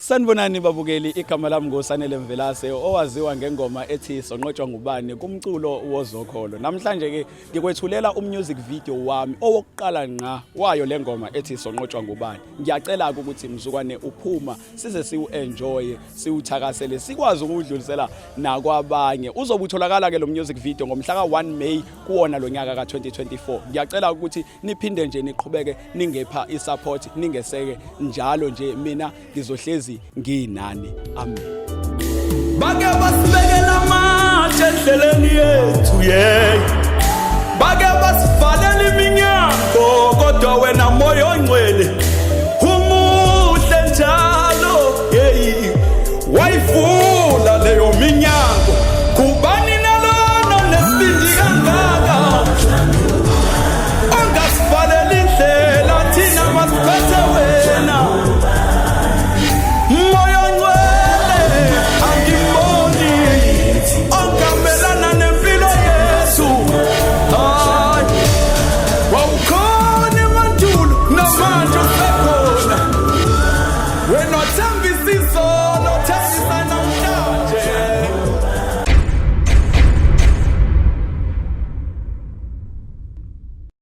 Sanibonani babukeli, igama lami ngoSanele Mvelase owaziwa ngengoma ethi Sonqotshwa ngubani kumculo wozokholo. Namhlanje ke ngikwethulela umusic video wami owokuqala ngqa wayo lengoma ethi Sonqotshwa ngubani. Ngiyacela ukuthi mzukwane uphuma size siu-enjoy, siuthakasele, sikwazi ukudlulisela nakwabanye. Uzobutholakala ke lo music video ngomhla ka-1 May kuwona lo nyaka ka-2024. Ngiyacela ukuthi niphinde nje niqhubeke ningepha isupport, ningeseke njalo nje mina ngizohlezi nginani. Amen. Bake basibekela amatshe endleleni yethu, yeah. Bake